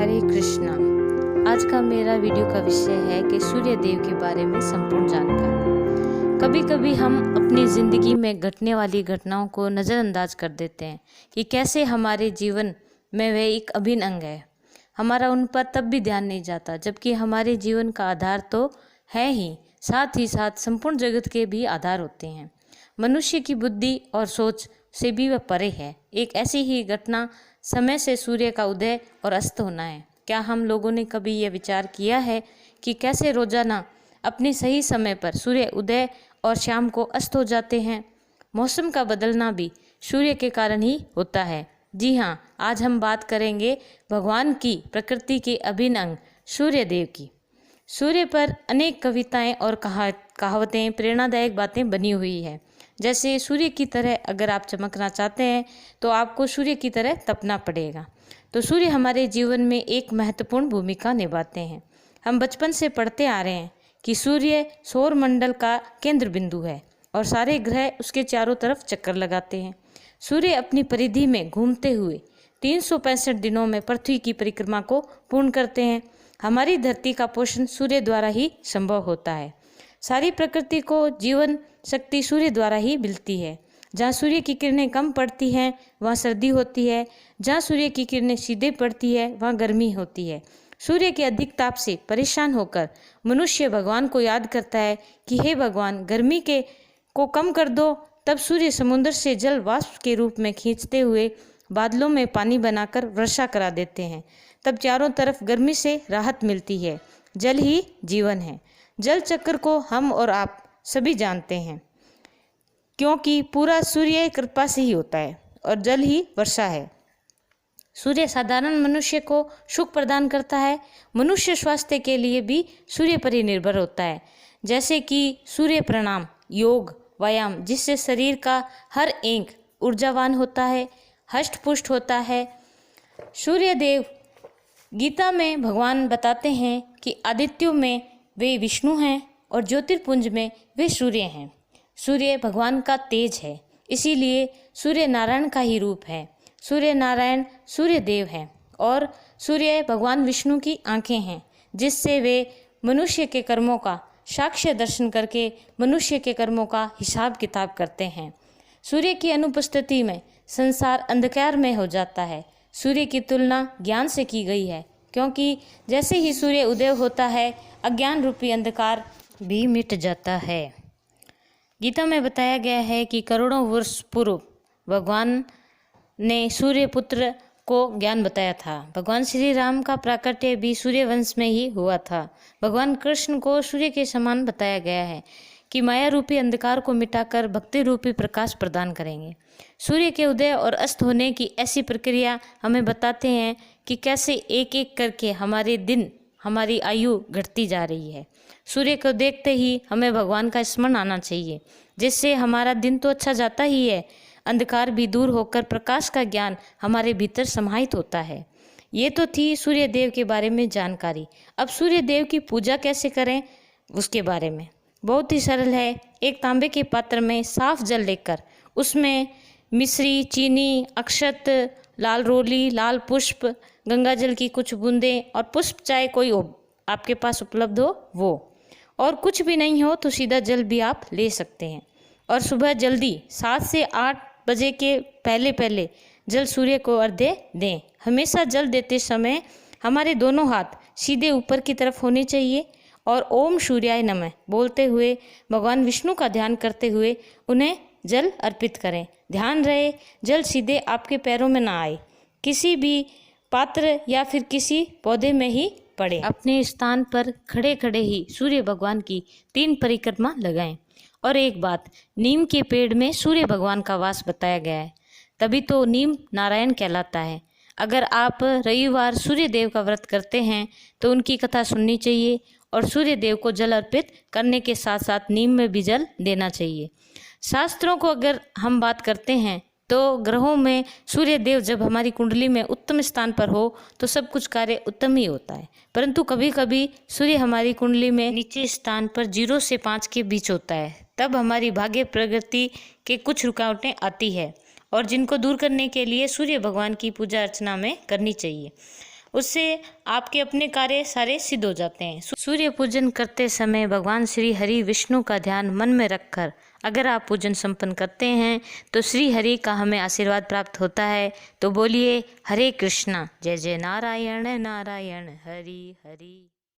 हरे कृष्णा। आज का मेरा वीडियो का विषय है कि सूर्य देव के बारे में संपूर्ण जानकारी। कभी कभी हम अपनी ज़िंदगी में घटने वाली घटनाओं को नज़रअंदाज कर देते हैं कि कैसे हमारे जीवन में वे एक अभिन्न अंग है। हमारा उन पर तब भी ध्यान नहीं जाता, जबकि हमारे जीवन का आधार तो है ही साथ संपूर्ण जगत के भी आधार होते हैं। मनुष्य की बुद्धि और सोच से भी वह परे है। एक ऐसी ही घटना समय से सूर्य का उदय और अस्त होना है। क्या हम लोगों ने कभी यह विचार किया है कि कैसे रोजाना अपने सही समय पर सूर्य उदय और शाम को अस्त हो जाते हैं? मौसम का बदलना भी सूर्य के कारण ही होता है। जी हाँ, आज हम बात करेंगे भगवान की प्रकृति के अभिन्न अंग सूर्य देव की। सूर्य पर अनेक कविताएं और कहावतें, प्रेरणादायक बातें बनी हुई है। जैसे सूर्य की तरह अगर आप चमकना चाहते हैं तो आपको सूर्य की तरह तपना पड़ेगा। तो सूर्य हमारे जीवन में एक महत्वपूर्ण भूमिका निभाते हैं। हम बचपन से पढ़ते आ रहे हैं कि सूर्य सौर मंडल का केंद्र बिंदु है और सारे ग्रह उसके चारों तरफ चक्कर लगाते हैं। सूर्य अपनी परिधि में घूमते हुए 365 दिनों में पृथ्वी की परिक्रमा को पूर्ण करते हैं। हमारी धरती का पोषण सूर्य द्वारा ही संभव होता है। सारी प्रकृति को जीवन शक्ति सूर्य द्वारा ही मिलती है। जहाँ सूर्य की किरणें कम पड़ती हैं वहाँ सर्दी होती है, जहाँ सूर्य की किरणें सीधे पड़ती है वहाँ गर्मी होती है। सूर्य के अधिक ताप से परेशान होकर मनुष्य भगवान को याद करता है कि हे भगवान, गर्मी को कम कर दो। तब सूर्य समुद्र से जल वाष्प के रूप में खींचते हुए बादलों में पानी बनाकर वर्षा करा देते हैं। तब चारों तरफ गर्मी से राहत मिलती है। जल ही जीवन है। जल चक्र को हम और आप सभी जानते हैं, क्योंकि पूरा सूर्य कृपा से ही होता है और जल ही वर्षा है। सूर्य साधारण मनुष्य को सुख प्रदान करता है। मनुष्य स्वास्थ्य के लिए भी सूर्य पर ही निर्भर होता है, जैसे कि सूर्य प्राणायाम, योग, व्यायाम, जिससे शरीर का हर अंग ऊर्जावान होता है, हष्ट पुष्ट होता है। सूर्य देव गीता में भगवान बताते हैं कि आदित्यों में वे विष्णु हैं और ज्योतिर्पुंज में वे सूर्य हैं। सूर्य भगवान का तेज है, इसीलिए सूर्य नारायण का ही रूप है। सूर्य नारायण सूर्य देव हैं और सूर्य भगवान विष्णु की आंखें हैं, जिससे वे मनुष्य के कर्मों का साक्ष्य दर्शन करके मनुष्य के कर्मों का हिसाब किताब करते हैं। सूर्य की अनुपस्थिति में संसार अंधकार में हो जाता है। सूर्य की तुलना ज्ञान से की गई है, क्योंकि जैसे ही सूर्य उदय होता है अज्ञान रूपी अंधकार भी मिट जाता है। गीता में बताया गया है कि करोड़ों वर्ष पूर्व भगवान ने सूर्य पुत्र को ज्ञान बताया था। भगवान श्री राम का प्राकट्य भी सूर्य वंश में ही हुआ था। भगवान कृष्ण को सूर्य के समान बताया गया है कि माया रूपी अंधकार को मिटाकर भक्ति रूपी प्रकाश प्रदान करेंगे। सूर्य के उदय और अस्त होने की ऐसी प्रक्रिया हमें बताते हैं कि कैसे एक एक करके हमारे दिन, हमारी आयु घटती जा रही है। सूर्य को देखते ही हमें भगवान का स्मरण आना चाहिए, जिससे हमारा दिन तो अच्छा जाता ही है, अंधकार भी दूर होकर प्रकाश का ज्ञान हमारे भीतर समाहित होता है। ये तो थी सूर्य देव के बारे में जानकारी। अब सूर्य देव की पूजा कैसे करें उसके बारे में बहुत ही सरल है। एक तांबे के पात्र में साफ जल लेकर उसमें मिश्री, चीनी, अक्षत, लाल रोली, लाल पुष्प, गंगा जल की कुछ बूंदें और पुष्प चाय कोई आपके पास उपलब्ध हो वो, और कुछ भी नहीं हो तो सीधा जल भी आप ले सकते हैं। और सुबह जल्दी 7 से 8 बजे के पहले जल सूर्य को अर्घ्य दें। हमेशा जल देते समय हमारे दोनों हाथ सीधे ऊपर की तरफ होने चाहिए और ओम सूर्याय नमः बोलते हुए भगवान विष्णु का ध्यान करते हुए उन्हें जल अर्पित करें। ध्यान रहे जल सीधे आपके पैरों में ना आए, किसी भी पात्र या फिर किसी पौधे में ही पड़े। अपने स्थान पर खड़े खड़े ही सूर्य भगवान की 3 परिक्रमा लगाएं। और एक बात, नीम के पेड़ में सूर्य भगवान का वास बताया गया है, तभी तो नीम नारायण कहलाता है। अगर आप रविवार सूर्य देव का व्रत करते हैं तो उनकी कथा सुननी चाहिए और सूर्य देव को जल अर्पित करने के साथ साथ नीम में भी जल देना चाहिए। शास्त्रों को अगर हम बात करते हैं तो ग्रहों में सूर्य देव जब हमारी कुंडली में उत्तम स्थान पर हो तो सब कुछ कार्य उत्तम ही होता है, परंतु कभी कभी सूर्य हमारी कुंडली में नीचे स्थान पर 0 से 5 के बीच होता है, तब हमारी भाग्य प्रगति के कुछ रुकावटें आती है और जिनको दूर करने के लिए सूर्य भगवान की पूजा अर्चना में करनी चाहिए। उससे आपके अपने कार्य सारे सिद्ध हो जाते हैं। सूर्य पूजन करते समय भगवान श्री हरि विष्णु का ध्यान मन में रखकर अगर आप पूजन संपन्न करते हैं तो श्री हरि का हमें आशीर्वाद प्राप्त होता है। तो बोलिए हरे कृष्णा, जय जय नारायण नारायण हरि हरि।